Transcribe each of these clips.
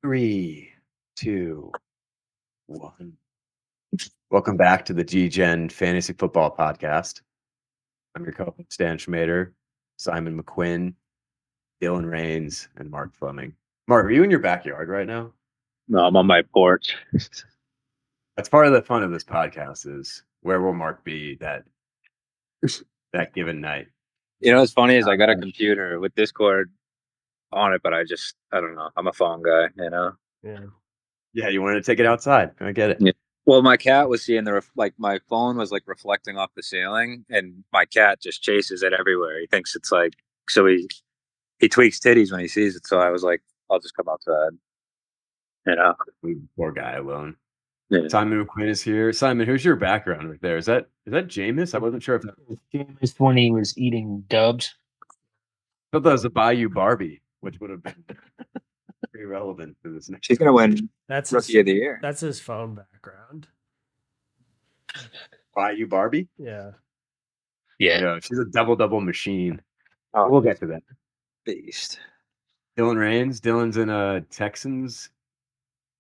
Three, two, one. Welcome back to the Degen Fantasy Football Podcast. I'm your co-host, Dan Schmader, Simon McQuinn, Dylan Raines, and Mark Fleming. Mark, are you in your backyard right now? No, I'm on my porch. That's part of the fun of this podcast is where will Mark be that given night? You know what's funny is I got a computer with Discord on it, but I don't know. I'm a phone guy, you know? Yeah, you wanted to take it outside. I get it. Yeah. Well, my cat was seeing my phone was like reflecting off the ceiling, and my cat just chases it everywhere. He thinks it's like, so he tweaks titties when he sees it. So I was like, I'll just come outside, you know? Poor guy alone. Yeah. Simon McQuinn is here. Simon, who's your background right there? Is that Jameis? I wasn't sure if that was Jameis when he was eating dubs. I thought that was the Bayou Barbie, which would have been pretty relevant to this next. She's going to win That's Rookie of the Year. That's his phone background. Bayou Barbie? Yeah. Yeah, she's a double machine. Oh, We'll get to that. beast. Dylan Raines. Dylan's in Texans.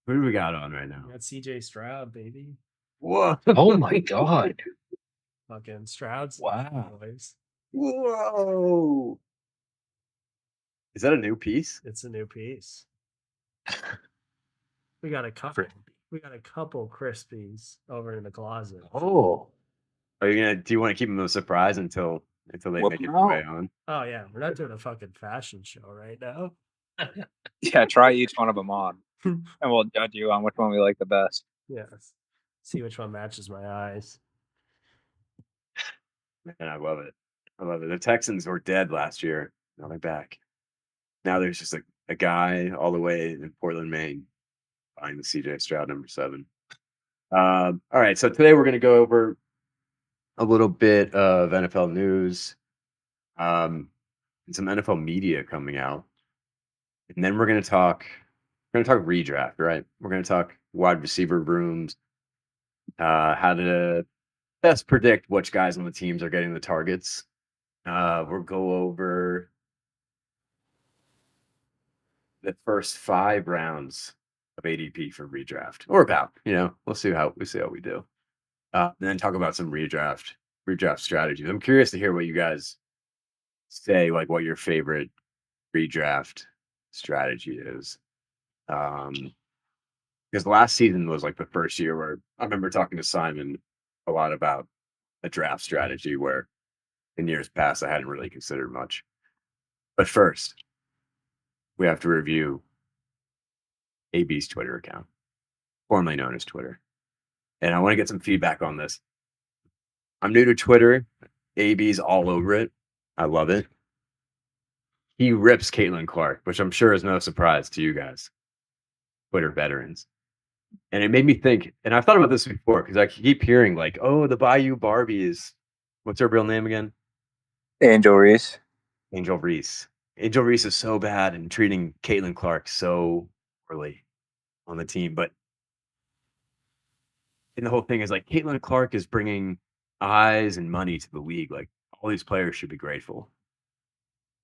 Who do we got on right now? We got CJ Stroud, baby. Whoa. Oh my god. Fucking Stroud's Wow. boys. Whoa. Is that a new piece? It's a new piece. We got a couple crispies over in the closet. Oh. Do you want to keep them a surprise until they Whoop make it them their out. way on? Oh yeah, we're not doing a fucking fashion show right now. Yeah, try each one of them on, and we'll judge you on which one we like the best. Yes. See which one matches my eyes. Man, I love it. The Texans were dead last year. Now they're back. Now there's just a guy all the way in Portland, Maine, buying the CJ Stroud number 7. All right, so today we're going to go over a little bit of NFL news, and some NFL media coming out, and then we're going to talk redraft, right? We're going to talk wide receiver rooms, how to best predict which guys on the teams are getting the targets. We'll go over the first 5 rounds of ADP for redraft, or about, we'll see how we do. And then talk about some redraft strategies. I'm curious to hear what you guys say, like what your favorite redraft strategy is. Because last season was like the first year where I remember talking to Simon a lot about a draft strategy where in years past I hadn't really considered much. But first, we have to review AB's Twitter account, formerly known as Twitter. And I want to get some feedback on this. I'm new to Twitter. AB's all over it. I love it. He rips Caitlin Clark, which I'm sure is no surprise to you guys, Twitter veterans. And it made me think, and I've thought about this before, because I keep hearing like, oh, the Bayou Barbie is, what's her real name again? Angel Reese. Angel Reese. Angel Reese is so bad and treating Caitlin Clark so poorly on the team. But and the whole thing is like Caitlin Clark is bringing eyes and money to the league. Like all these players should be grateful.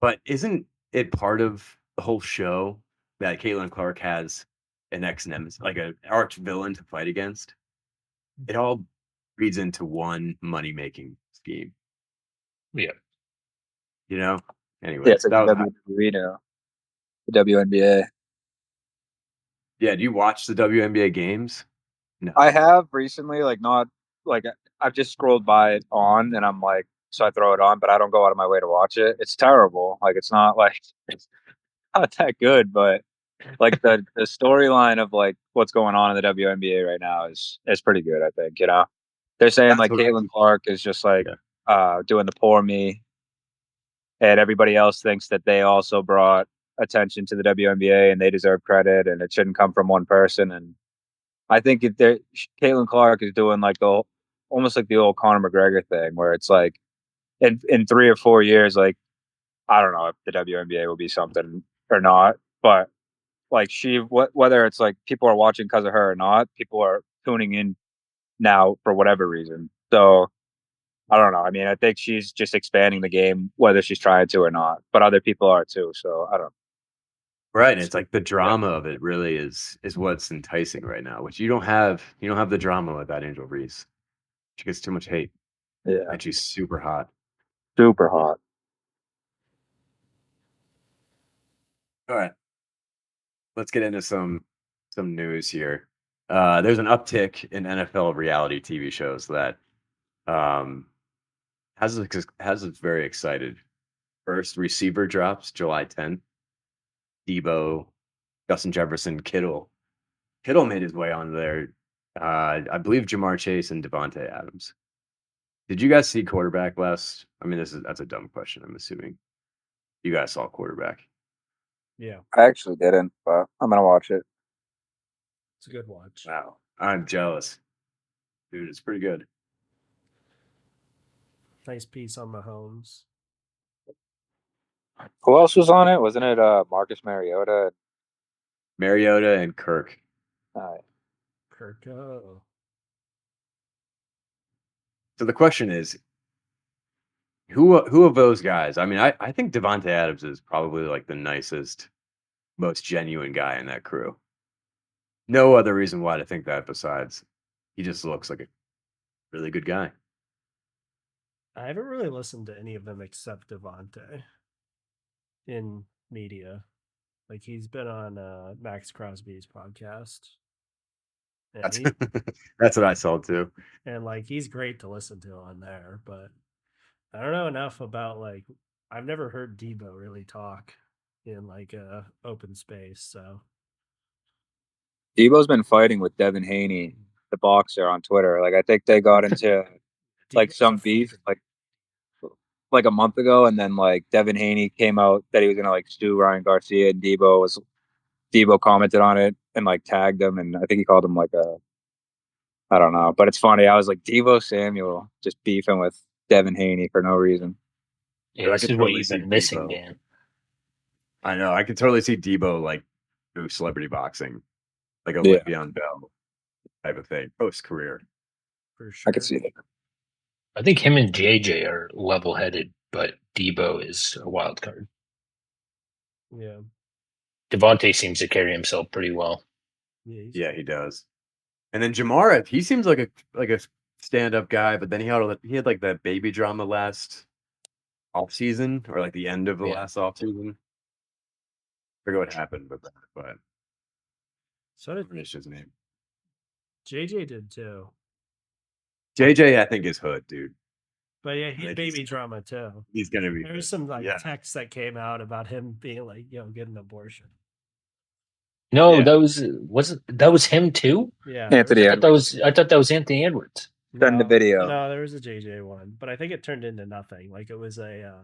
But isn't it part of the whole show that Caitlin Clark has an ex-nemesis, like an arch villain to fight against? It all reads into one money-making scheme. Yeah. Anyway. Yeah, it's like the WWE now. The WNBA. Yeah, do you watch the WNBA games? No. I have recently, not I've just scrolled by it on, and I'm like, so I throw it on, but I don't go out of my way to watch it. It's terrible. It's not that good, but the storyline of what's going on in the WNBA right now is pretty good. I think they're saying Caitlin Clark is just doing the poor me, and everybody else thinks that they also brought attention to the WNBA and they deserve credit, and it shouldn't come from one person. And I think Caitlin Clark is doing almost like the old Conor McGregor thing, where it's in 3 or 4 years, I don't know if the WNBA will be something or not, but whether it's people are watching because of her or not, people are tuning in now for whatever reason. So I don't know. I mean, I think she's just expanding the game, whether she's trying to or not, but other people are too. So I don't know. Right. It's like the drama of it really is what's enticing right now, which you don't have the drama with that Angel Reese. She gets too much hate. Yeah, And she's super hot. super hot. All right. Let's get into some news here. There's an uptick in NFL reality TV shows that has us very excited. First, receiver drops July 10th. Debo, Justin Jefferson, Kittle. Kittle made his way on there. I believe Jamar Chase and Devontae Adams. Did you guys see quarterback last? I mean, that's a dumb question. I'm assuming you guys saw quarterback. Yeah, I actually didn't, but I'm gonna watch it. it's a good watch. Wow, I'm jealous, dude. It's pretty good. Nice piece on Mahomes. Who else was on it? Wasn't it Marcus Mariota? Mariota and Kirk. Kirko. So the question is, who of those guys? I mean, I think Devontae Adams is probably like the nicest, most genuine guy in that crew. No other reason why to think that besides he just looks like a really good guy. I haven't really listened to any of them except Devontae in media. Like he's been on Max Crosby's podcast. And That's he, that's what I saw too. and like he's great to listen to on there, but I don't know enough about like I've never heard Debo really talk in like a open space, so Debo's been fighting with Devin Haney, the boxer, on Twitter. Like I think they got into like Debo's some a beef fucking- like a month ago, and then like Devin Haney came out that he was gonna like sue Ryan Garcia, and Debo commented on it and like tagged him, and I think he called him like a I don't know, but it's funny. I was like Debo Samuel just beefing with Devin Haney for no reason. Yeah, I this could is what totally you've see been missing, Debo. Dan. I know. I could totally see Debo like do celebrity boxing, like a Yeah. Le'Veon Bell type of thing, post career. for sure. I could see that. I think him and JJ are level headed, but Debo is a wild card. Yeah. Devontae seems to carry himself pretty well. Yeah, he does. And then Jamar, he seems like a stand-up guy, but then he had like that baby drama last off season or like the end of the Yeah. last off season. I forget what happened with that, but So did finish his name. JJ did too. JJ, I think is hood, dude. But yeah, he I had think baby drama too. He's gonna be. There was hood. some like Yeah. texts that came out about him being like, get an abortion. No, Yeah. that was him too. Yeah. Anthony I thought that was Anthony Edwards. Send the video. No, there was a JJ one, but I think it turned into nothing. Like it was a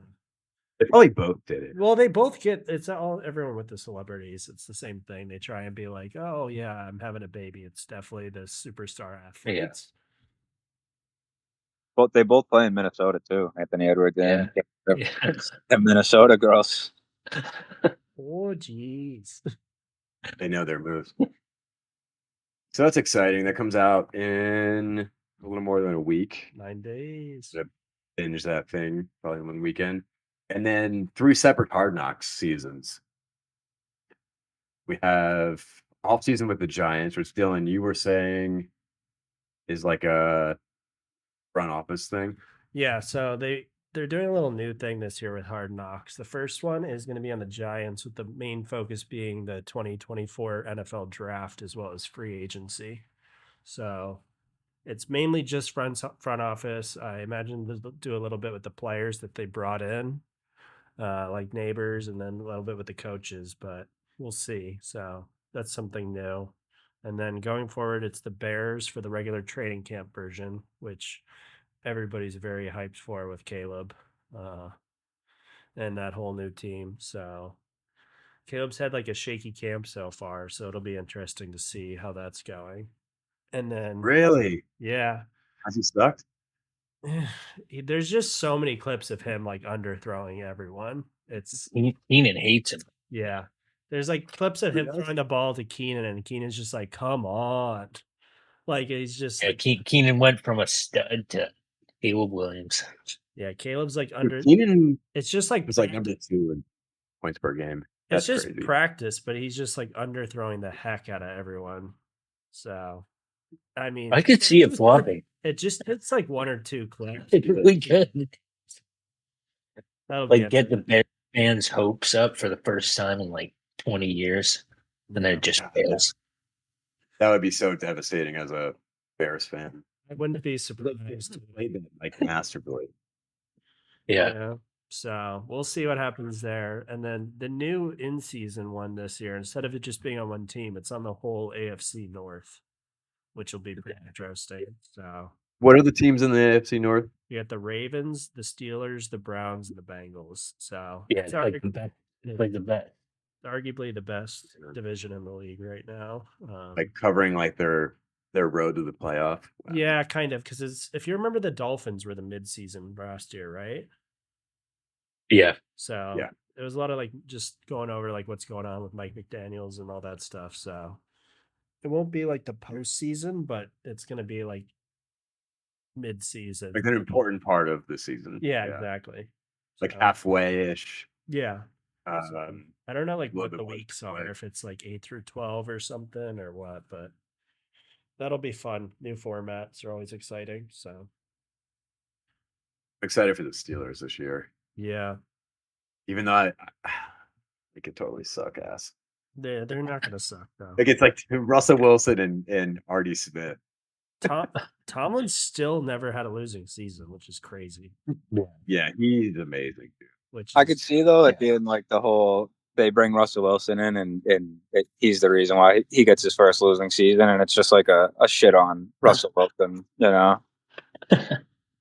They probably both did it. well, they both get it's all everyone with the celebrities. It's the same thing. They try and be like, "Oh yeah, I'm having a baby." It's definitely the superstar athletes. But they both play in Minnesota too. Anthony Edwards and Yeah. the Minnesota girls. Oh jeez. They know their moves. So that's exciting. That comes out in a little more than a week. 9 days. Yep. Binge that thing probably one weekend. And then 3 separate Hard Knocks seasons. We have off season with the Giants, which Dylan, you were saying is like a front office thing. Yeah, so they're doing a little new thing this year with Hard Knocks. The first one is going to be on the Giants, with the main focus being the 2024 NFL draft as well as free agency. So it's mainly just front office. I imagine they'll do a little bit with the players that they brought in, like Neighbors, and then a little bit with the coaches, but we'll see. So that's something new. And then going forward, it's the Bears for the regular training camp version, which everybody's very hyped for with Caleb and that whole new team. So Caleb's had like a shaky camp so far, so it'll be interesting to see how that's going. And then Really? yeah, Has he sucked? there's just so many clips of him like underthrowing everyone. It's Keenan hates him. yeah. There's like clips of him Really? throwing the ball to Keenan, and Keenan's just like, "Come on!" Like he's just like, Keenan went from a stud to Caleb Williams. yeah. Caleb's like under. Keenan It's just like was like number 2 in points per game. That's just crazy. practice, but he's just like underthrowing the heck out of everyone. So, I mean, I could see it flopping. it just hits like 1 or 2 clicks. It really could. That'll be Like get the Bears fans' hopes up for the first time in like 20 years, and then it just fails. That would be so devastating as a Bears fan. I wouldn't be surprised. Played them like masterfully. Yeah. So we'll see what happens there. And then the new in-season one this year, instead of it just being on one team, it's on the whole AFC North, which will be pretty interesting. So What are the teams in the AFC North? you got the Ravens, the Steelers, the Browns, and the Bengals. So Yeah, it's like the best. Like the best. arguably the best division in the league right now. Like covering like their road to the playoff. Wow. Yeah, kind of, because if you remember, the Dolphins were the mid-season last year, right? Yeah. So Yeah. it was a lot of like just going over like what's going on with Mike McDaniels and all that stuff. So it won't be like the postseason, but it's gonna be like mid-season. Like an important part of the season. Yeah, exactly. Like So, halfway-ish. yeah. I don't know like little what bit the more weeks play. are, if it's like 8 through 12 or something or what, but that'll be fun. New formats are always exciting. So excited for the Steelers this year. yeah, Even though they could totally suck ass. they're not gonna suck though. Like it's like Russell Wilson and Artie Smith. Tomlin still never had a losing season, which is crazy. Yeah, he's amazing, dude. Which I could see though it being like the whole they bring Russell Wilson in and he's the reason why he gets his first losing season, and it's just like a shit on Russell Wilson, you know.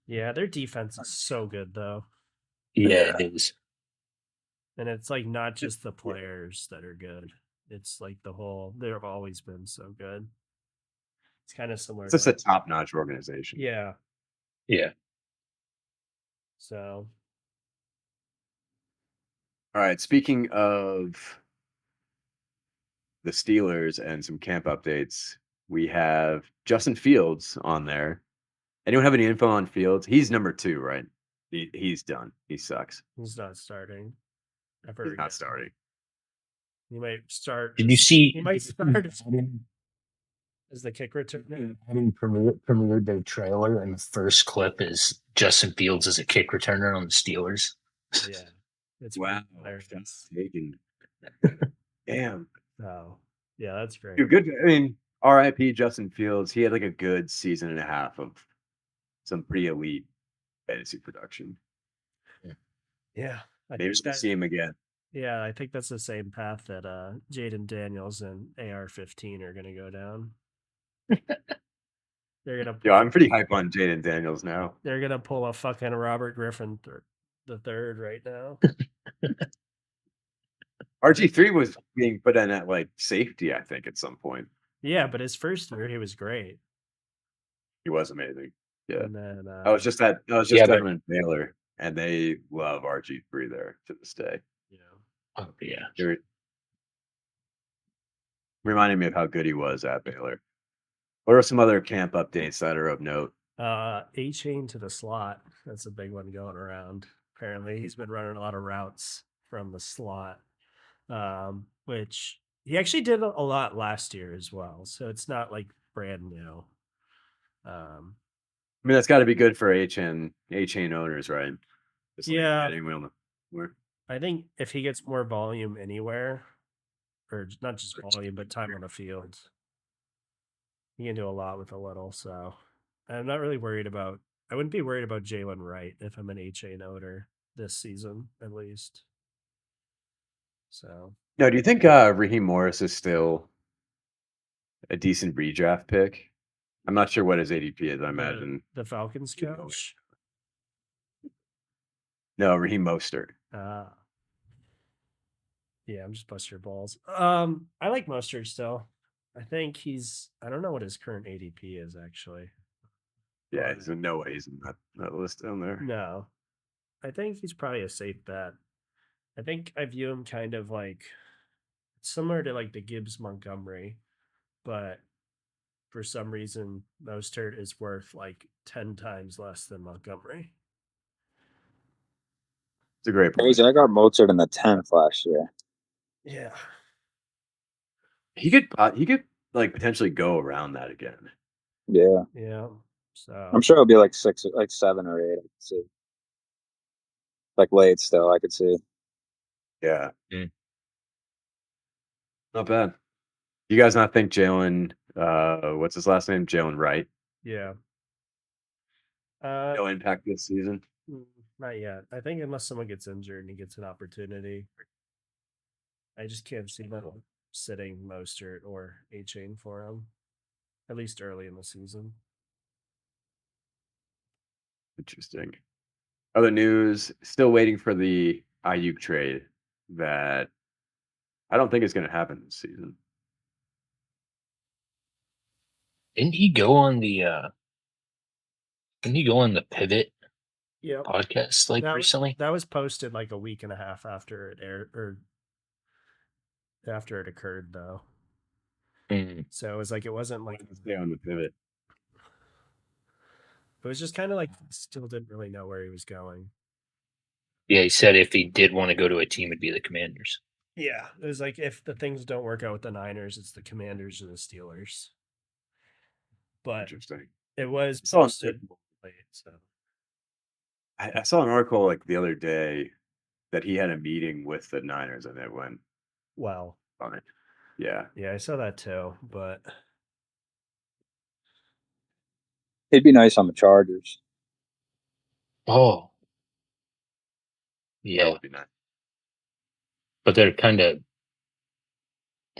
Yeah, their defense is so good though. Yeah, it is. And it's like not just the players that are good. It's like the whole, they've always been so good. It's kind of similar. It's just a top-notch organization. Yeah. Yeah. So. All right. Speaking of the Steelers and some camp updates, we have Justin Fields on there. Anyone have any info on Fields? He's number 2, right? He's done. He sucks. He's not starting. He's not starting. He might start. Did you see? He might start as the kick returner. Premier Day trailer, and the first clip is Justin Fields as a kick returner on the Steelers. Yeah. It's wow. That's taking. Damn. Oh, yeah, that's great. Dude, good. I mean, RIP Justin Fields. He had like a good season and a half of some pretty elite fantasy production. Yeah. Maybe we'll see him again. Yeah, I think that's the same path that Jaden Daniels and AR-15 are going to go down. They're gonna. Yeah, I'm pretty hype on Jaden Daniels now. They're gonna pull a fucking Robert Griffin the third right now. RG3 was being put in at like safety, I think, at some point. Yeah, but his first year he was great. He was amazing. Yeah, and then, I was just at him in Baylor, and they love RG3 there to this day. Yeah. Oh yeah. You're reminding me of how good he was at Baylor. What are some other camp updates that are of note? A-Chain to the slot. That's a big one going around. Apparently, he's been running a lot of routes from the slot, which he actually did a lot last year as well. So it's not like brand new. I mean, that's got to be good for A-Chain owners, right? Just yeah. Like I think if he gets more volume anywhere, or not just volume, but time on the field, he can do a lot with a little. So I'm not really worried about. I wouldn't be worried about Jalen Wright if I'm an A-Chain owner this season, at least. So. No, do you think Raheem Morris is still a decent redraft pick? I'm not sure what his ADP is. I imagine the Falcons coach. No, Raheem Mostert. Yeah, I'm just busting your balls. I like Mostert still. I think I don't know what his current ADP is actually. Yeah, there's no way he's in that list down there. No. I think he's probably a safe bet. I think I view him kind of like similar to like the Gibbs Montgomery, but for some reason Mostert is worth like 10 times less than Montgomery. It's a great point. I got Mozart in the 10th last year. Yeah. He could like potentially go around that again. Yeah, Yeah. So I'm sure it'll be like 6, like 7 or 8. I could see, like late still. I could see. Yeah, Mm. not bad. You guys not think Jalen? What's his last name? Jalen Wright. yeah. No impact this season. Not yet. I think unless someone gets injured and he gets an opportunity, I just can't see them sitting Mostert or A-Chain for him, at least early in the season. Interesting. Other news, still waiting for the Ayuk trade that I don't think is going to happen this season. Didn't he go on the Pivot Yep. podcast like recently? That was posted like a week and a half after it aired, or after it occurred, though. Mm. So it was like, it wasn't like, Stay on the pivot. it was just kind of like still didn't really know where he was going. Yeah, he said if he did want to go to a team, it'd be the Commanders. Yeah, it was like if the things don't work out with the Niners, it's the Commanders or the Steelers. But Interesting. it was I saw, posted late, so I saw an article like the other day that he had a meeting with the Niners and it went well. on it. Yeah. Yeah, I saw that too, but It'd be nice on the Chargers. Oh, That yeah, would be nice. but they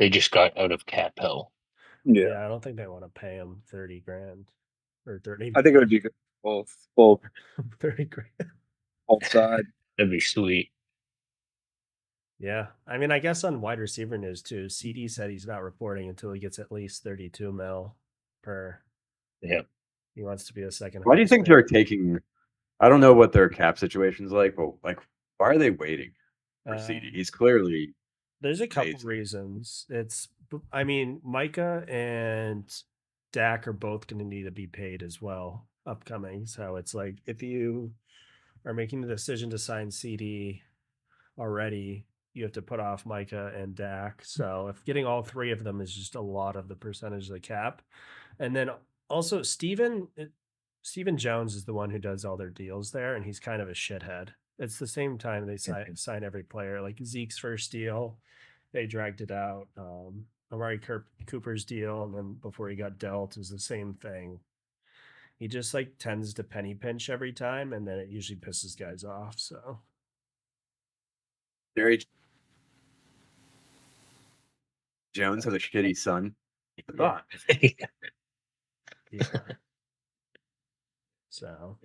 just got out of cap hell. yeah, I don't think they want to pay him 30 grand or 30. I think it would be good. Both 30 grand. both sides. That'd be sweet. Yeah, I mean, I guess on wide receiver news too, CD said he's not reporting until he gets at least 32 mil per. Yeah. He wants to be a second. Why do you think they're taking? I don't know what their cap situation's like, but like, why are they waiting for CD? He's clearly. There's a couple amazing. reasons. I mean, Micah and Dak are both going to need to be paid as well upcoming. So it's like if you are making the decision to sign CD already, you have to put off Micah and Dak. So if getting all three of them is just a lot of the percentage of the cap. And then also Steven Jones is the one who does all their deals there, and he's kind of a shithead. It's the same time they sign every player. Like Zeke's first deal, they dragged it out. Amari Cooper's deal, and then before he got dealt, is the same thing. He just like tends to penny pinch every time, and then it usually pisses guys off. So Jerry Jones has a shitty son. yeah. Yeah. So,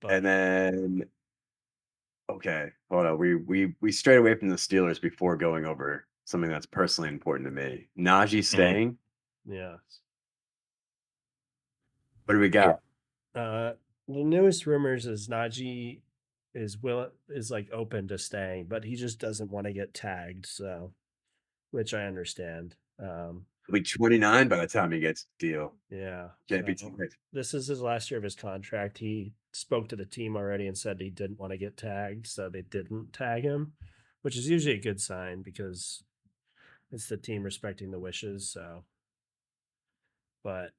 but And then, okay, hold on. We strayed away from the Steelers before going over something that's personally important to me. Najee staying. yeah. What do we got? The newest rumors is Najee is like open to staying, but he just doesn't want to get tagged. So, which I understand. He'll be 29 by the time he gets the deal. Yeah. Can't be so tagged. this is his last year of his contract. He spoke to the team already and said he didn't want to get tagged, so they didn't tag him, which is usually a good sign because it's the team respecting the wishes. So, but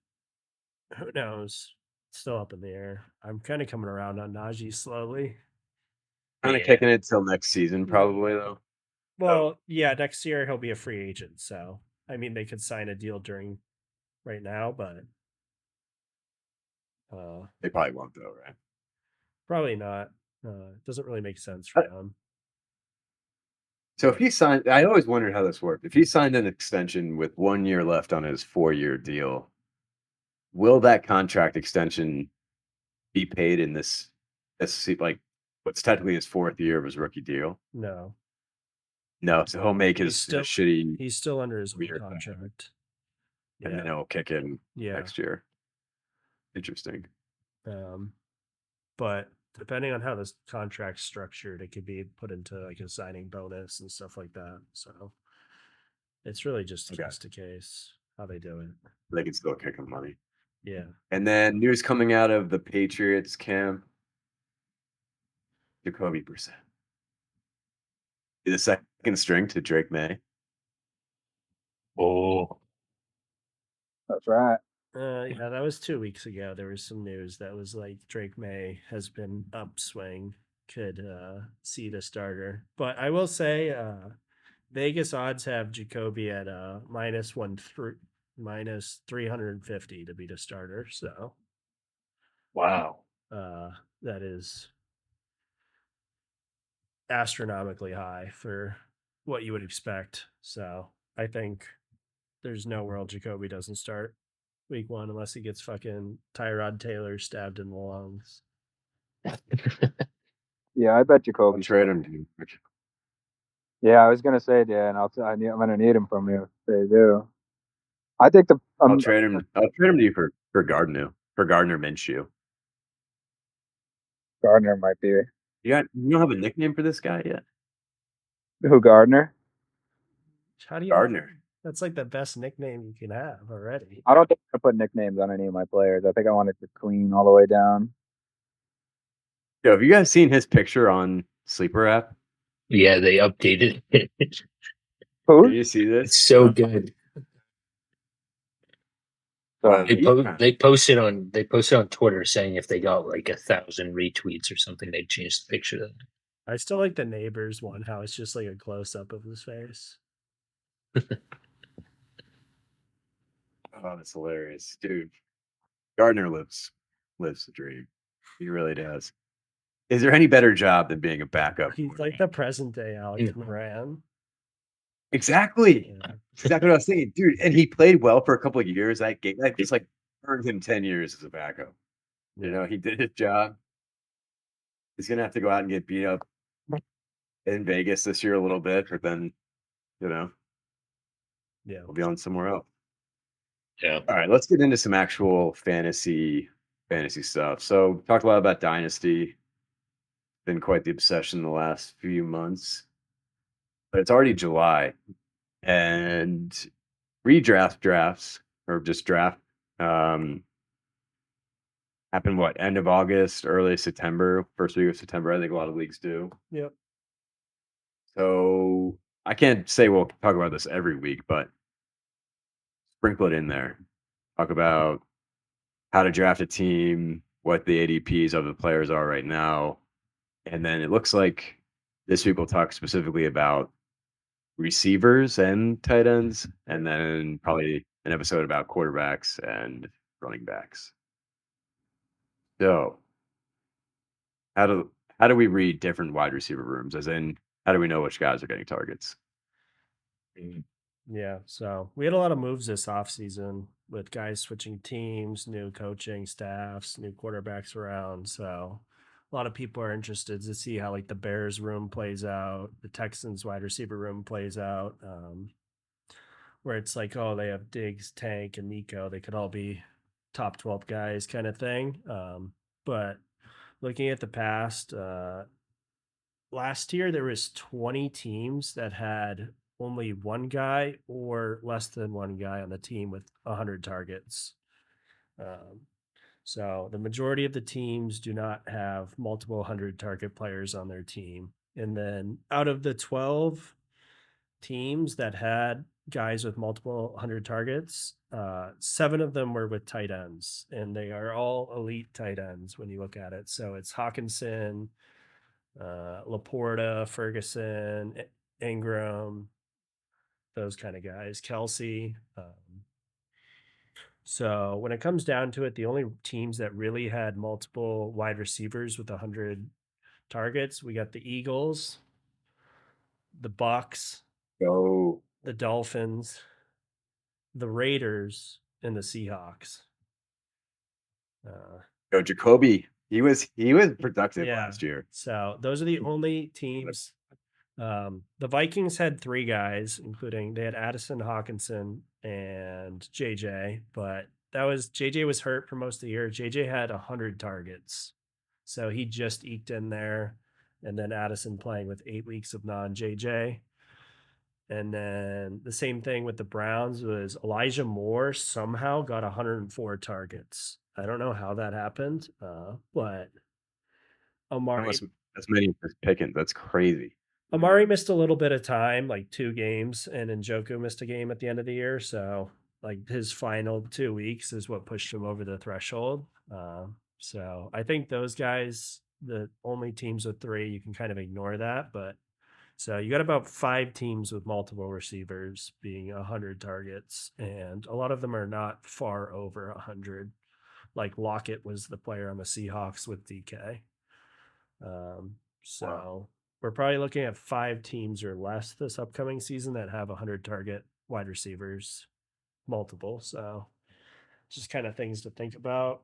who knows? Still up in the air. I'm kind of coming around on Najee slowly. Kind of Yeah. kicking it till next season, probably though. Well, yeah, next year he'll be a free agent. So, I mean, they could sign a deal during right now, but They probably won't though, right? probably not. It doesn't really make sense for him. So if he signed, I always wondered how this worked. If he signed an extension with 1 year left on his 4-year deal, will that contract extension be paid in this like what's technically his 4th year of his rookie deal? No, No, so he'll make his still- shitty, he's still under his old weird contract. and then he'll kick in Yeah. next year. Interesting. But depending on how this contract's structured, it could be put into like a signing bonus and stuff like that. So it's really just Okay. case to case how they do it. They can still kick him money. Yeah. And then news coming out of the Patriots camp. Jacoby Brissett. The second string to Drake May. Oh, That's right. Yeah, that was 2 weeks ago. There was some news that was like Drake May has been upswing, could see the starter. But I will say, Vegas odds have Jacoby at minus 350 to be the starter. So wow. that is astronomically high for what you would expect. So I think there's no world Jacoby doesn't start week one unless he gets fucking Tyrod Taylor stabbed in the lungs. Yeah, I bet I'll Jacoby. trade him, dude. Yeah, I was gonna say, Dan. I'm gonna need him from you. If they do. I think I'll trade him. I'll trade him to you for Gardner Minshew. Gardner might be You don't have a nickname for this guy yet? who Gardner. How do you Gardner. That's like the best nickname you can have already. I don't think I put nicknames on any of my players. I think I wanted to clean all the way down. Yo, have you guys seen his picture on Sleeper app? Yeah, they updated it. Who? Did you see this? It's so good. They posted on Twitter saying if they got like 1,000 retweets or something, they'd change the picture to that. I still like the neighbors one, how it's just like a close up of his face. Oh, that's hilarious, dude. Gardner lives the dream. He really does. Is there any better job than being a backup? He's like the present day Alex Moran. Exactly. Yeah. Exactly what I was saying, dude. And he played well for a couple of years. That game, that just like earned him 10 years as a backup. You know, he did his job. He's gonna have to go out and get beat up in Vegas this year a little bit, but then, you know, we'll be on somewhere else. Yeah. All right, let's get into some actual fantasy stuff. So, talked a lot about Dynasty. Been quite the obsession the last few months, but it's already July, and redraft drafts or just draft happen what, end of August, early September, first week of September. I think a lot of leagues do. Yep. So I can't say we'll talk about this every week, but sprinkle it in there. Talk about how to draft a team, what the ADPs of the players are right now. And then it looks like this week we'll talk specifically about receivers and tight ends, and then probably an episode about quarterbacks and running backs. So how do we read different wide receiver rooms? As in, how do we know which guys are getting targets? Yeah, so we had a lot of moves this offseason with guys switching teams, new coaching staffs, new quarterbacks around. So a lot of people are interested to see how like the Bears room plays out, the Texans wide receiver room plays out, where it's like, oh, they have Diggs, Tank, and Nico. They could all be top 12 guys kind of thing. But looking at the past, last year there was 20 teams that had only one guy or less than one guy on the team with 100 targets. So the majority of the teams do not have multiple 100 target players on their team. And then out of the 12 teams that had guys with multiple 100 targets, 7 of them were with tight ends, and they are all elite tight ends when you look at it. So it's Hawkinson, Laporta, Ferguson, Ingram, those kind of guys, Kelsey. So when it comes down to it, the only teams that really had multiple wide receivers with 100 targets, we got the Eagles, the Bucks, the Dolphins, the Raiders, and the Seahawks. Jacoby, he was productive last year. So those are the only teams. The Vikings had 3 guys, including they had Addison, Hawkinson, and JJ, but JJ was hurt for most of the year. JJ had 100 targets, so he just eked in there. And then Addison playing with 8 weeks of non-JJ. And then the same thing with the Browns was Elijah Moore somehow got 104 targets. I don't know how that happened, but Amari. That's many as Pickens. That's crazy. Amari missed a little bit of time, like 2 games, and Njoku missed a game at the end of the year. So, like his final 2 weeks is what pushed him over the threshold. So I think those guys, the only teams with 3, you can kind of ignore that. But so you got about 5 teams with multiple receivers being 100 targets, and a lot of them are not far over 100. Like Lockett was the player on the Seahawks with DK. So we're probably looking at 5 teams or less this upcoming season that have 100 target wide receivers, multiple. So just kind of things to think about.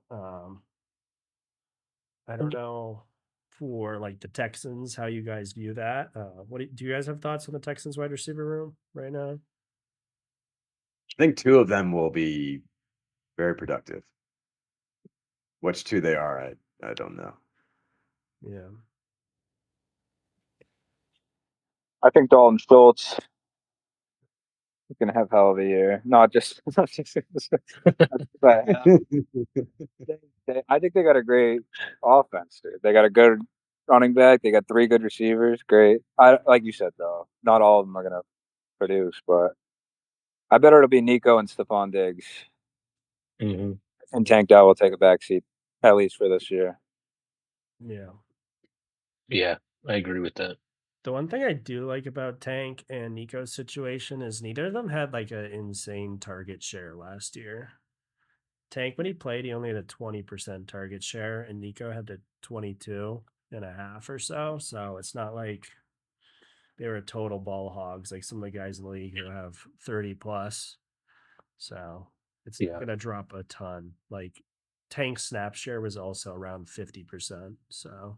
I don't know for like the Texans how you guys view that. What do you guys have thoughts on the Texans wide receiver room right now? I think 2 of them will be very productive. Which 2 they are, I don't know. Yeah. I think Dalton Schultz is gonna have hell of a year. Not just, but I think they got a great offense, dude. They got a good running back. They got 3 good receivers. Great. I like you said though, not all of them are gonna produce, but I bet it'll be Nico and Stephon Diggs, Mhm. and Tank Dell will take a backseat at least for this year. Yeah. Yeah, I agree with that. The one thing I do like about Tank and Nico's situation is neither of them had like an insane target share last year. Tank, when he played, he only had a 20% target share, and Nico had the 22.5 or so. So it's not like they were total ball hogs like some of the guys in the league who have 30 plus. So it's not going to drop a ton. Like Tank's snap share was also around 50%. So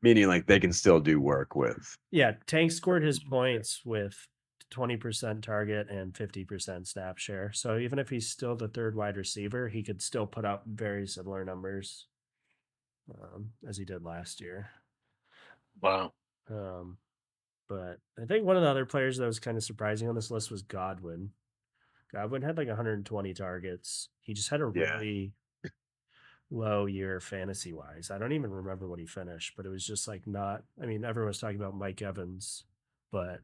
meaning like they can still do work with. Yeah, Tank scored his points with 20% target and 50% snap share. So even if he's still the 3rd wide receiver, he could still put up very similar numbers as he did last year. Wow. But I think one of the other players that was kind of surprising on this list was Godwin. Godwin had like 120 targets. He just had a really low year fantasy wise. I don't even remember what he finished, but it was just like not. I mean, everyone was talking about Mike Evans, but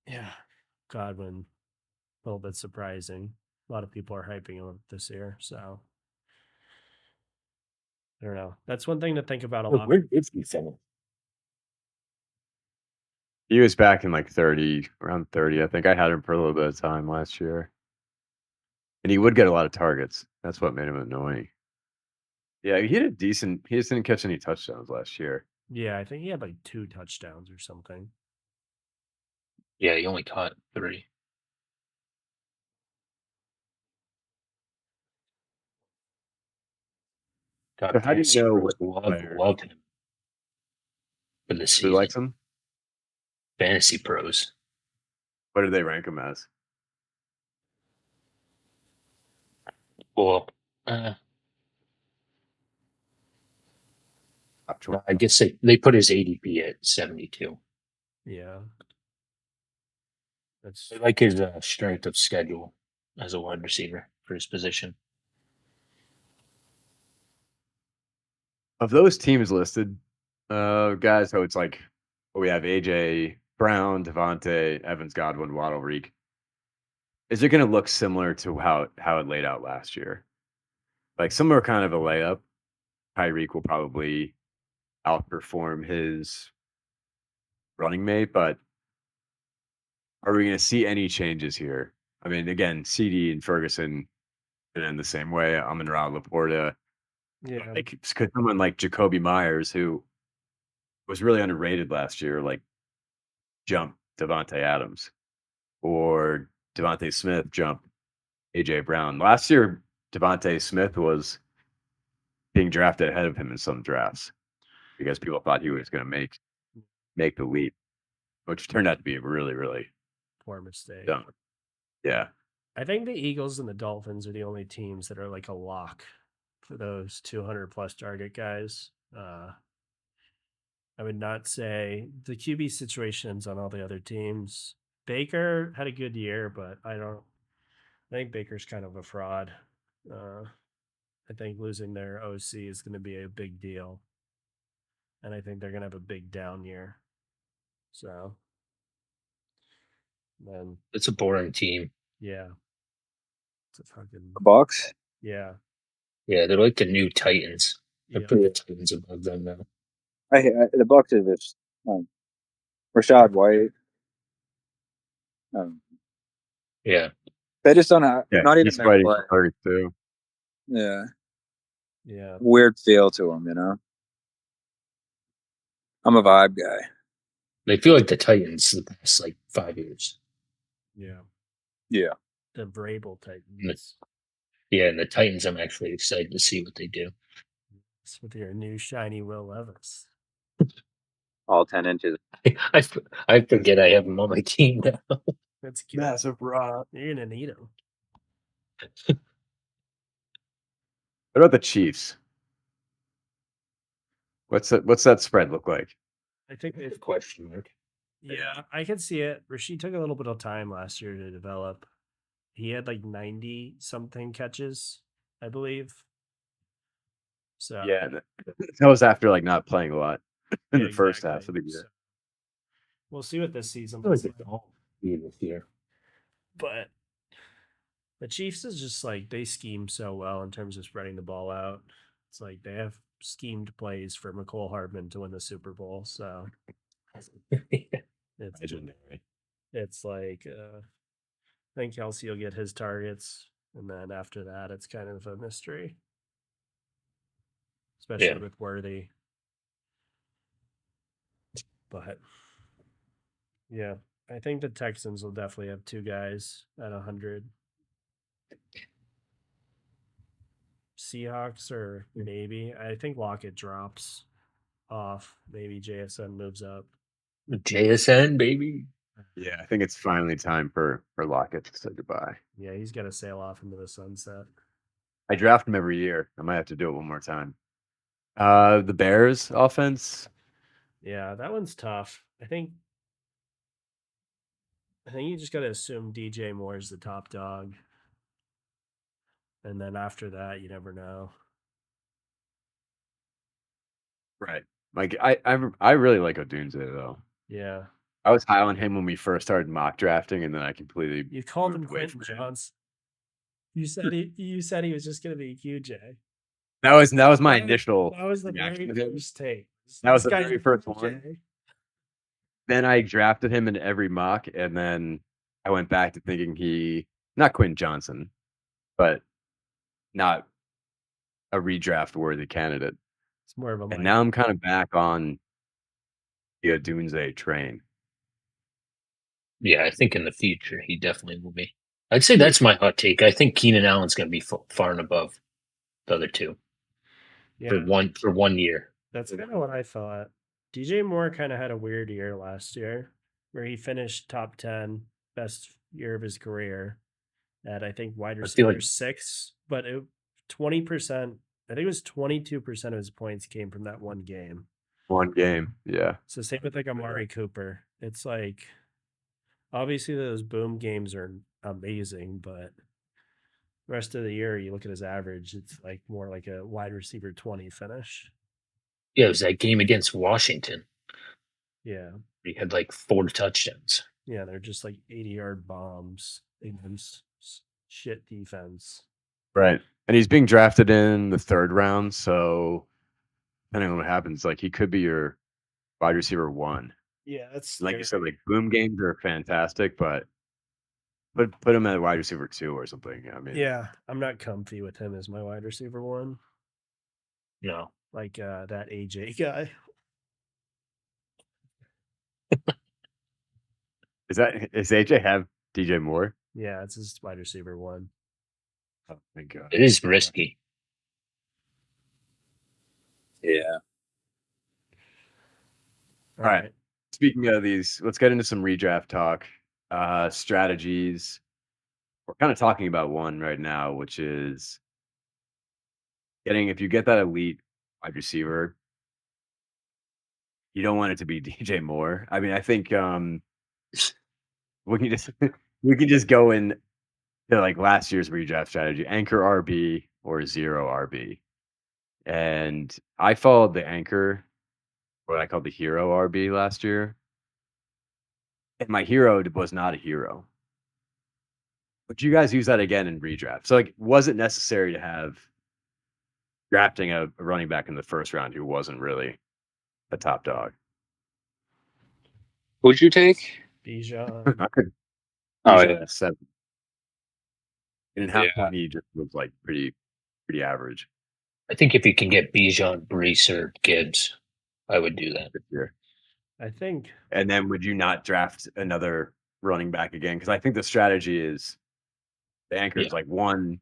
yeah, Godwin, a little bit surprising. A lot of people are hyping him up this year, so I don't know. That's one thing to think about a lot. Where is he from? He was back in like 30, around 30. I think I had him for a little bit of time last year. And he would get a lot of targets. That's what made him annoying. Yeah, he just didn't catch any touchdowns last year. Yeah, I think he had like 2 touchdowns or something. Yeah, he only caught 3. So how do you know what love him for the who season? likes him? Fantasy pros. What do they rank him as? Well, I guess they put his ADP at 72. Yeah. I like his strength of schedule as a wide receiver for his position. Of those teams listed, guys, so it's like we have AJ Brown, Devontae, Evans, Godwin, Waddle, Reek. Is it going to look similar to how it laid out last year? Like some are kind of a layup. Tyreek will probably outperform his running mate, but are we going to see any changes here? I mean, again, CD and Ferguson in the same way. Amon-Ra, Laporta. Yeah. Like, could someone like Jacoby Myers, who was really underrated last year, like jump Devontae Adams, or Devontae Smith jump AJ Brown? Last year, Devontae Smith was being drafted ahead of him in some drafts because people thought he was going to make the leap, which turned out to be a really, really poor mistake. dumb. Yeah. I think the Eagles and the Dolphins are the only teams that are like a lock for those 200 plus target guys. I would not say the QB situations on all the other teams. Baker had a good year, but I think Baker's kind of a fraud. I think losing their OC is going to be a big deal. And I think they're going to have a big down year. So then, It's a boring team. yeah, it's a fucking The Bucks. yeah. Yeah, they're like the new Titans. I Yeah. put the Titans above them now. The Bucks is just Rashad White. Yeah. They just don't have Yeah, not even he's their fighting play. for third too. Yeah, Yeah. weird feel to them. You know, I'm a vibe guy. They feel like the Titans the past like 5 years. Yeah. Yeah, The Vrabel Titans. Yeah, and the Titans, I'm actually excited to see what they do. It's with your new shiny Will Levis. all 10 inches. I forget I have him on my team now. That's cute. Massive rock. You're gonna need him. What about the Chiefs? What's that spread look like? I think they've Question mark. Yeah, I can see it. Rashid took a little bit of time last year to develop. He had like 90 something catches, I believe. So Yeah, that was after like not playing a lot in yeah, the first half exactly. of the year. So we'll see what this season I feel like looks it's like. all this year. But the Chiefs is just like they scheme so well in terms of spreading the ball out. It's like they have schemed plays for McCole Hardman to win the Super Bowl. So it's Legendary. it's like I think Kelsey will get his targets, and then after that, it's kind of a mystery, especially Yeah. with Worthy. But yeah, I think the Texans will definitely have two guys at 100. Seahawks or maybe. I think Lockett drops off. Maybe JSN moves up. JSN, baby. Yeah, I think it's finally time for Lockett to say goodbye. Yeah, he's got to sail off into the sunset. I draft him every year. I might have to do it one more time. The Bears offense. Yeah, that one's tough. I think you just got to assume DJ Moore is the top dog. And then after that, you never know. Right. Like I really like Odunze though. Yeah. I was high on him when we first started mock drafting, and then I completely You called him moved away Quentin from him. Johnson. You said he was just gonna be QJ. That was my initial That was the reaction very to him. first take. That was This the guy's very a first QJ. one. Then I drafted him in every mock, and then I went back to thinking he not Quentin Johnson, but not a redraft worthy candidate. It's more of a And now I'm kind of back on the Odunze train. Yeah, I think in the future he definitely will be. I'd say that's my hot take. I think Keenan Allen's going to be far and above the other two for one year. That's kind of what I thought. DJ Moore kind of had a weird year last year where he finished top 10, best year of his career at I think wide receiver like 6, but 20%, I think it was 22% of his points came from that one game. One game, yeah. So same with like Amari Cooper. It's like obviously those boom games are amazing, but the rest of the year you look at his average, it's like more like a wide receiver 20 finish. Yeah, it was that game against Washington. Yeah. He had like 4 touchdowns. Yeah, they're just like 80-yard bombs against shit defense. Right. And he's being drafted in the 3rd round, so depending on what happens, like he could be your wide receiver 1. Yeah, that's like you said, like boom games are fantastic, but put him at wide receiver 2 or something. I mean, yeah, I'm not comfy with him as my wide receiver 1. No. Like that AJ guy. is AJ have DJ Moore? Yeah, it's his wide receiver 1. Oh, thank God. It is risky. Yeah. All right. Speaking of these, let's get into some redraft talk. Strategies. We're kind of talking about one right now, which is if you get that elite wide receiver, you don't want it to be DJ Moore. I mean, I think we can just go in to like last year's redraft strategy, anchor RB or 0 RB. And I followed the anchor, what I called the hero RB last year. and my hero was not a hero. Would you guys use that again in redraft? So, like, was it necessary to have drafting a running back in the first round who wasn't really a top dog? Who'd you take? Bijan. I could Oh, Bijan yeah. at 7. And in half Yeah. point, he just was like pretty average I think if you can get Bijan, Brees, or Gibbs, I would do that. this year. I think. And then would you not draft another running back again? Because I think the strategy is the anchor is like one,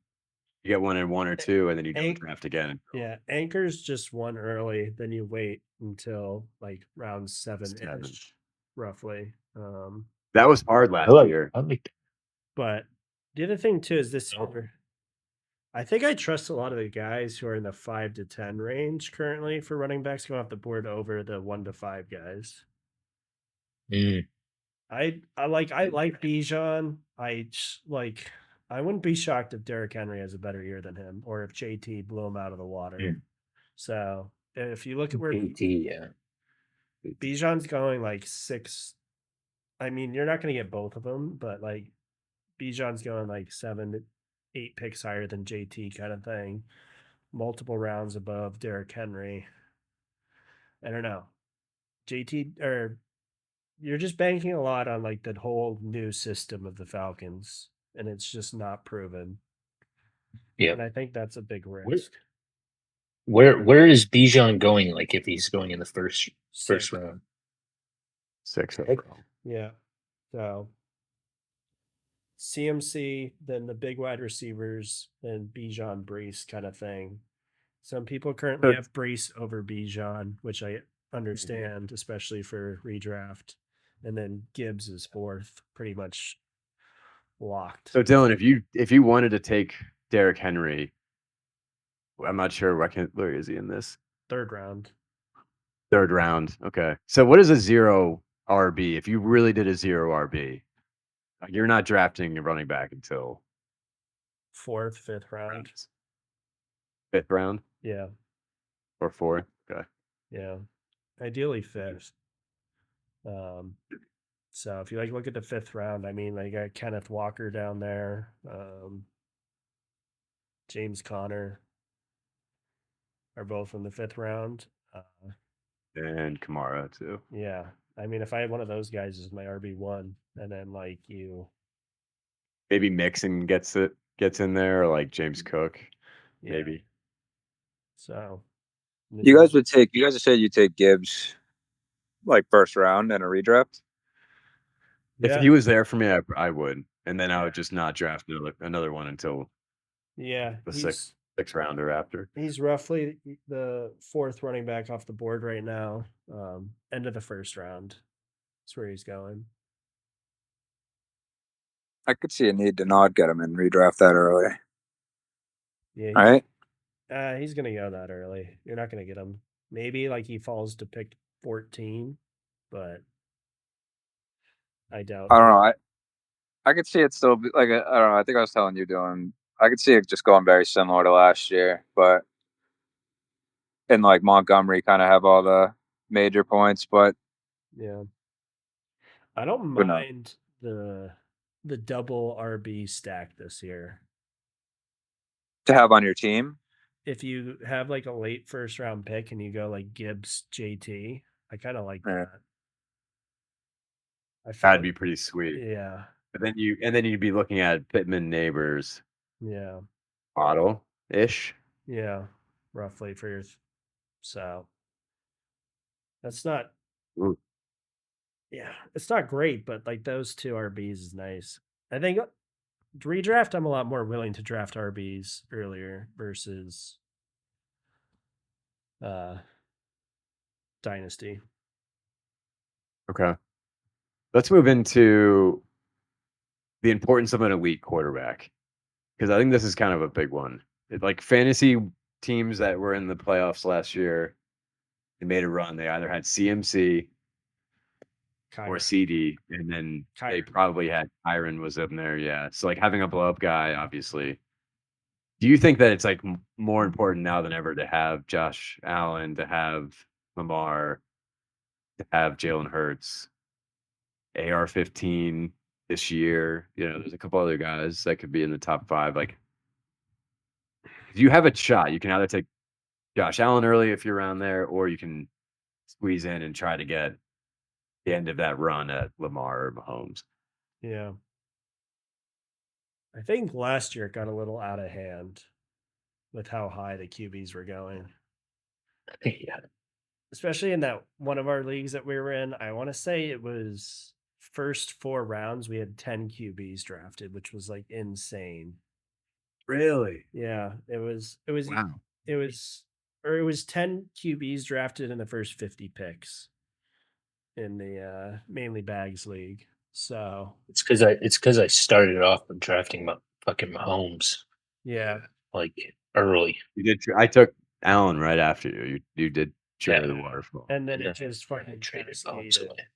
you get one in 1 or 2, and then you don't draft again. Yeah, anchors just one early, then you wait until like round 7-ish, roughly. That was hard last year. But the other thing too is this year, I think I trust a lot of the guys who are in the 5 to 10 range currently for running backs going off the board over the 1 to 5 guys. I like Bijan. I wouldn't be shocked if Derrick Henry has a better year than him, or if JT blew him out of the water. So if you look at where Bijan's going, like 6, I mean, you're not going to get both of them, but like Bijan's going like 7, 8 picks higher than JT kind of thing, multiple rounds above Derrick Henry. I don't know. JT, or you're just banking a lot on like the whole new system of the Falcons, and it's just not proven. Yeah, and I think that's a big risk. Where is Bijan going? Like if he's going in the first round, 6. Yeah. So CMC, then the big wide receivers, and Bijan, Brees kind of thing. Some people currently have Brees over Bijan, which I understand, especially for redraft. And then Gibbs is 4th, pretty much locked. So Dylan, if you wanted to take Derrick Henry, I'm not sure where is he in this? 3rd round. 3rd round. Okay. So what is a 0 RB? If you really did a 0 RB, you're not drafting a running back until 4th, 5th round. 5th round? Yeah. Or 4th? Okay. Yeah. Ideally 5th. So if you look at the 5th round, I mean, they got Kenneth Walker down there, James Conner are both in the 5th round. And Kamara too. Yeah. I mean, if I had one of those guys as my RB1, and then maybe Mixon gets in there, or like James Cook, maybe. So you guys would said you take Gibbs like 1st round in a redraft. If he was there for me, I would, and then I would just not draft another one until the 6th rounder after. He's roughly the 4th running back off the board right now. End of the 1st round. That's where he's going. I could see a need to not get him in redraft that early. Yeah. Right? He's going to go that early. You're not going to get him. Maybe he falls to pick 14, but I doubt. I don't know. I could see it still be I don't know. I think I was telling you, Dylan. I could see it just going very similar to last year, but in Montgomery kind of have all the major points, but yeah, I don't mind the double RB stack this year to have on your team. If you have a late 1st round pick and you go Gibbs, JT, I kind of like that. That'd be pretty sweet. Yeah. But then you'd be looking at Pittman Neighbors. Yeah. Model-ish. Yeah. Roughly for your so that's not it's not great, but those 2 RBs is nice. I think redraft, I'm a lot more willing to draft RBs earlier versus Dynasty. Okay. Let's move into the importance of an elite quarterback, because I think this is kind of a big one. Fantasy teams that were in the playoffs last year, they made a run. They either had CMC or CD, and then they probably had Kyron was in there. Yeah. So having a blow up guy, obviously. Do you think that it's more important now than ever to have Josh Allen, to have Lamar, to have Jalen Hurts AR-15 this year. There's a couple other guys that could be in the top 5. Like, if you have a shot, you can either take Josh Allen early if you're around there, or you can squeeze in and try to get the end of that run at Lamar or Mahomes. Yeah. I think last year it got a little out of hand with how high the QBs were going. Yeah. Especially in that one of our leagues that we were in. I want to say it was first 4 rounds, we had 10 QBs drafted, which was like insane. Really? Yeah. It was Wow. it was 10 QBs drafted in the first 50 picks in the mainly Bags League. So It's because I started off with drafting my fucking Mahomes yeah, like early. You did. I took Allen right after you. You did trigger the waterfall. and then Yeah. it just fucking Traded Mahomes cascaded. away.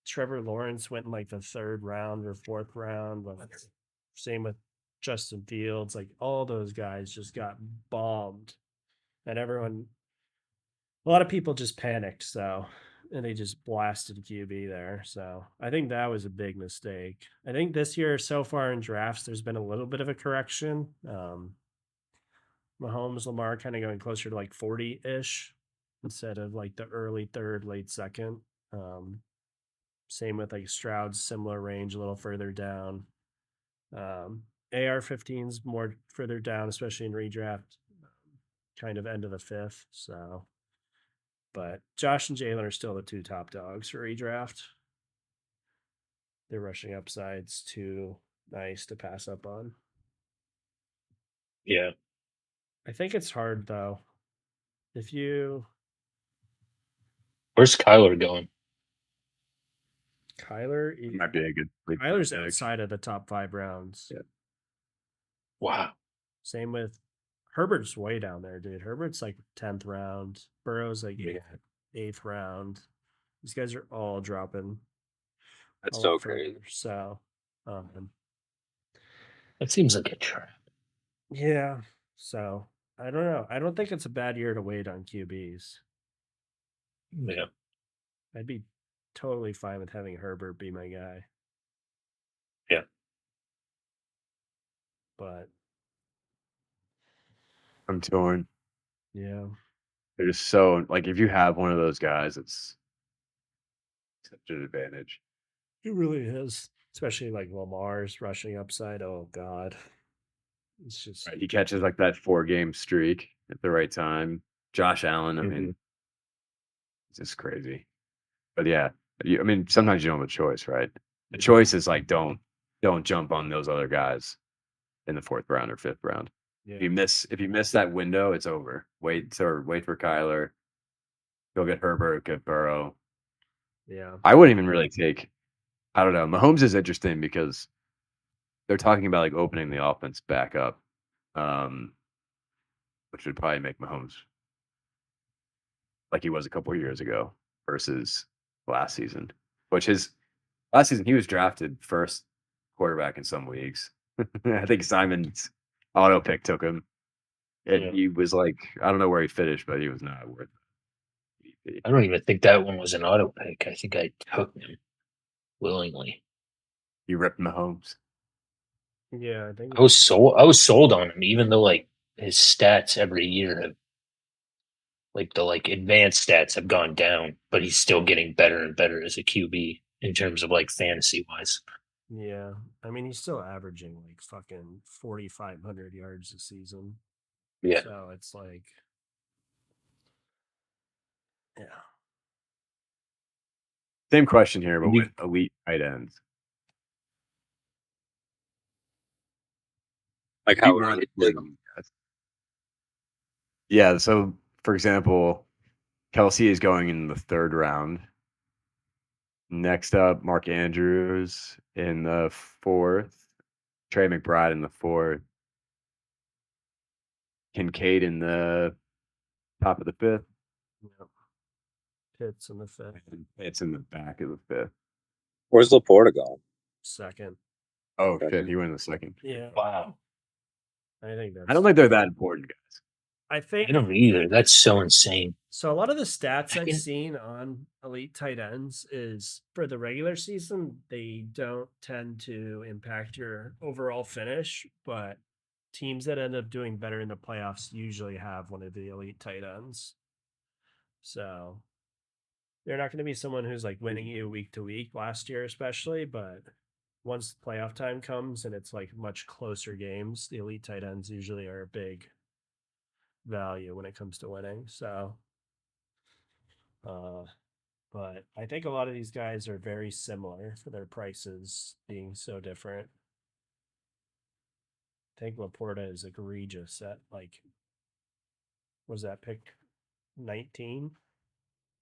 Trevor Lawrence went in like the 3rd round or 4th round. Same with Justin Fields. Like all those guys just got bombed, and a lot of people just panicked. So, and they just blasted QB there. So I think that was a big mistake. I think this year so far in drafts, there's been a little bit of a correction. Mahomes, Lamar kind of going closer to like 40-ish instead of like the early 3rd, late 2nd. Same with like Stroud's similar range, a little further down. AR-15's more further down, especially in redraft, kind of end of the 5th. So, but Josh and Jalen are still the 2 top dogs for redraft. Their rushing upside's too nice to pass up on. Yeah. I think it's hard though. Where's Kyler going? Kyler might be a good. Kyler's outside of the top 5 rounds. Yeah. Wow. Same with Herbert's way down there, dude. Herbert's like 10th round. Burrow's like 8th round. These guys are all dropping. That's so crazy. So, that seems like a trap. Yeah. So I don't know. I don't think it's a bad year to wait on QBs. Yeah. I'd be totally fine with having Herbert be my guy. Yeah. But I'm torn. yeah. They're just so like if you have one of those guys, it's such an advantage. It really is. Especially like Lamar's rushing upside. Oh God. It's just Right. He catches like that 4-game streak at the right time. Josh Allen, I mean, it's just crazy. But yeah, sometimes you don't have a choice, right? The choice is like don't jump on those other guys in the 4th round or 5th round. Yeah. If you miss that window, it's over. Wait for Kyler. Go get Herbert, get Burrow. Yeah. I wouldn't even really take. I don't know. Mahomes is interesting because they're talking about like opening the offense back up, which would probably make Mahomes like he was a couple of years ago versus last season. Which last season he was drafted first quarterback in some leagues. I think Simon's auto pick took him. And he was like, I don't know where he finished, but he was not worth it. I don't even think that one was an auto pick. I think I took him willingly. You ripped Mahomes. Yeah, I think I was sold on him, even though like his stats every year have like the advanced stats have gone down, but he's still getting better and better as a QB in terms of like fantasy wise. Yeah. I mean, he's still averaging like fucking 4,500 yards a season. Yeah. So it's like, yeah. Same question here, but with elite tight ends. Like how early? Yeah. So, for example, Kelsey is going in the 3rd round. Next up, Mark Andrews in the 4th. Trey McBride in the 4th. Kincaid in the top of the 5th. Yep. Pitts in the 5th. It's in the back of the 5th. Where's Laporta going? 2nd. Oh, shit. He went in the 2nd. Yeah. Wow. I think that's. I don't think they're that important, guys. I think I don't either. That's so insane. so. A lot of the stats I've can- seen on elite tight ends is for the regular season, they don't tend to impact your overall finish, but teams that end up doing better in the playoffs usually have one of the elite tight ends. So they're not going to be someone who's like winning you week to week last year, especially, but once playoff time comes and it's like much closer games, the elite tight ends usually are a big value when it comes to winning. So, but I think a lot of these guys are very similar for their prices being so different. I think Laporta is egregious at like, was that pick 19,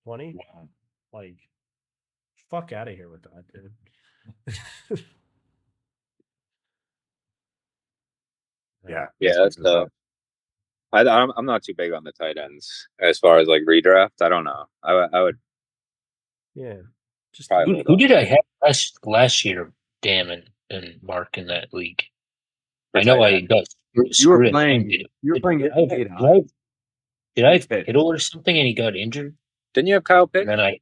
20? Wow. Like, fuck out of here with that, dude. Yeah. Yeah, that's tough. I'm not too big on the tight ends as far as like redraft. I don't know. I would Yeah. Just probably Who did I have last year? Dan and Mark in that league. I know I got screwed. You were playing Did I Kate, have- did I have Pitt. Kittle or something and he got injured? Didn't you have Kyle Pitt? And then I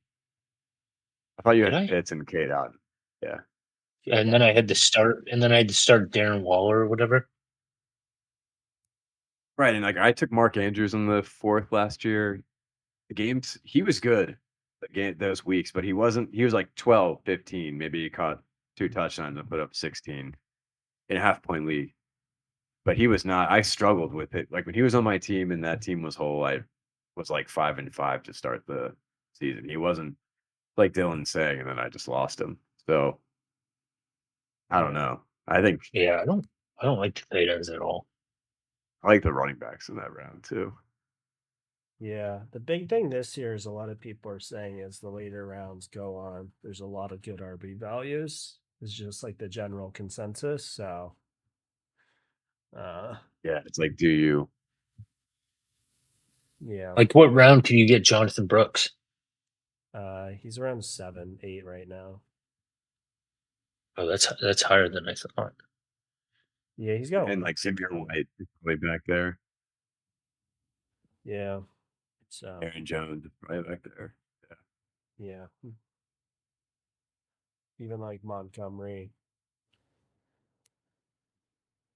thought you Did had I? Pitts and Kate out. Yeah. and then I had to start Darren Waller or whatever. Right. And like I took Mark Andrews in the 4th last year. The games, he was good those weeks, but he wasn't. He was like 12, 15. Maybe he caught 2 touchdowns and put up 16 in a half-point league. But he was not. I struggled with it. Like when he was on my team and that team was whole, I was like 5-5 to start the season. He wasn't like Dylan's saying, and then I just lost him. So I don't know. I think Yeah, I don't like the tight ends at all. I like the running backs in that round too. Yeah, the big thing this year is a lot of people are saying as the later rounds go on, there's a lot of good RB values. It's just like the general consensus. So, Yeah, it's like, do you? yeah, Like, what round can you get Jonathan Brooks? he's around 7, 8 right now. Oh, that's higher than I thought. Yeah, he's got And like Xavier White way back there. yeah. So Aaron Jones right back there. yeah, even like Montgomery,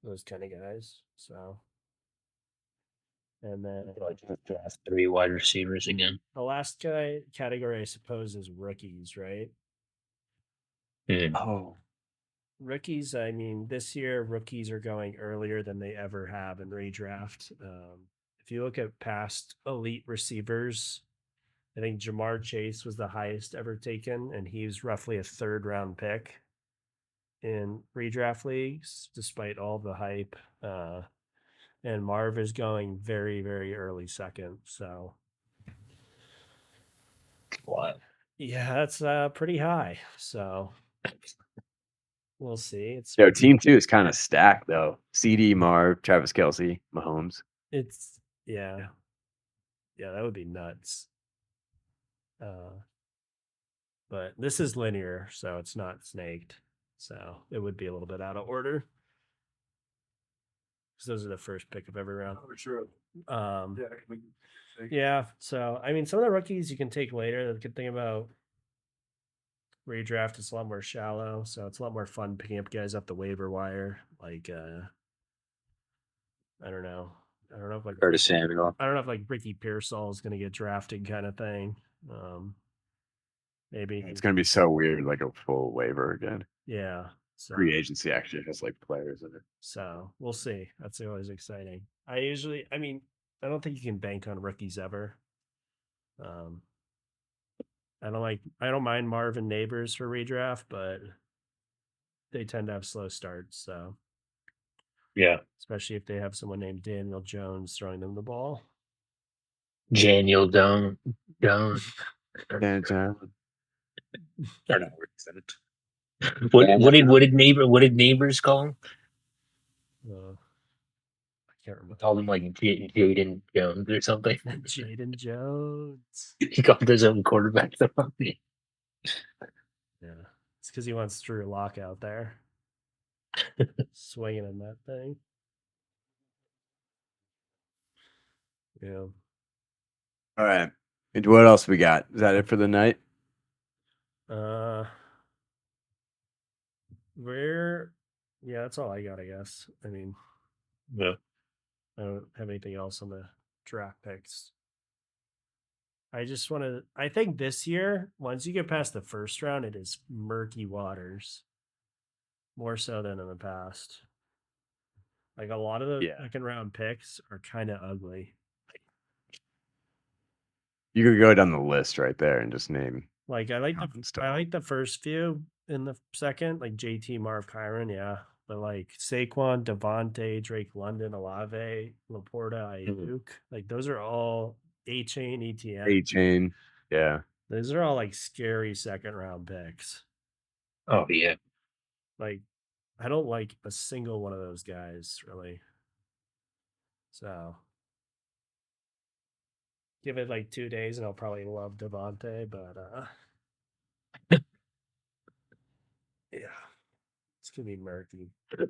those kind of guys. So, and then Like draft 3 wide receivers again. the last category, I suppose, is rookies, right? Oh, Rookies, I mean, this year rookies are going earlier than they ever have in redraft. If you look at past elite receivers, I think Jamar Chase was the highest ever taken, and he was roughly a 3rd-round pick in redraft leagues, despite all the hype. And Marv is going very, very early 2nd. So, Wow. yeah, that's pretty high. So, we'll see. team 2 is kind of stacked though. CD, Marv, Travis Kelce, Mahomes. It's yeah, that would be nuts. But this is linear, so it's not snaked. So it would be a little bit out of order. Because those are the first pick of every round. Oh, sure. Yeah. So I mean, some of the rookies you can take later. The good thing about redraft is a lot more shallow, so it's a lot more fun picking up guys off the waiver wire. Like I don't know. I don't know if like Curtis Samuel. I don't know if like Ricky Pearsall is going to get drafted, kind of thing. Maybe It's going to be so weird, like a full waiver again. Yeah. So, Free agency actually has like players in it. So we'll see. That's always exciting. I don't think you can bank on rookies ever. I don't mind Marvin Neighbors for redraft, but they tend to have slow starts. So Yeah. especially if they have someone named Daniel Jones throwing them the ball. Daniel Jones. Or not, What did neighbors call him? I can't remember. Called him like Jaden Jones or something. Jaden Jones. He called his own quarterback the wrong name. Yeah, it's because he wants Drew Lock out there swinging in that thing. Yeah. All right. And what else we got? Is that it for the night? Yeah, that's all I got, I guess. I mean, Yeah. I don't have anything else on the draft picks. I think this year, once you get past the first round, it is murky waters. More so than in the past. Like a lot of the second round picks are kind of ugly. You could go down the list right there and just name. Like I like the first few in the second, like JT, Marv, Kyron, yeah. But like Saquon, Devontae, Drake London, Olave, Laporta, Ayuk, like those are all A-Chain, ETN. A-Chain, yeah. Those are all like scary second round picks. Oh yeah. Like I don't like a single one of those guys really. So give it like 2 days and I'll probably love Devontae, but yeah, it's gonna be murky. Right.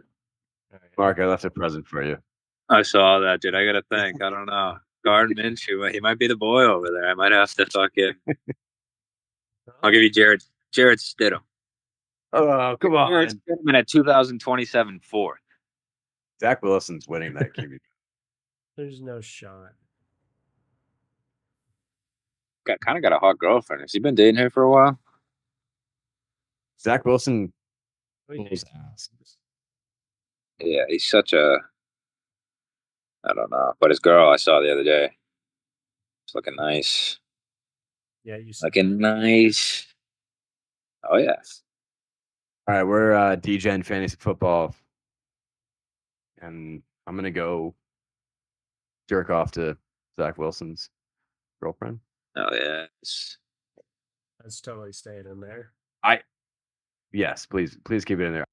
Mark, I left a present for you. I saw that, dude. I gotta think. I don't know. Gardner Minshew, he might be the boy over there. I might have to fucking. I'll give you Jared Stidham. Oh, come on. Jared Stidham at 2027 fourth. Zach Wilson's winning that QB. There's no shot. Kind of got a hot girlfriend. Has he been dating her for a while? Zach Wilson. Yeah, he's such a. I don't know, but his girl I saw the other day, she's looking nice. Yeah, you looking nice. Oh yes. All right, we're Degen Fantasy Football, and I'm gonna go jerk off to Zach Wilson's girlfriend. Oh yes. That's totally staying in there. Yes, please keep it in there.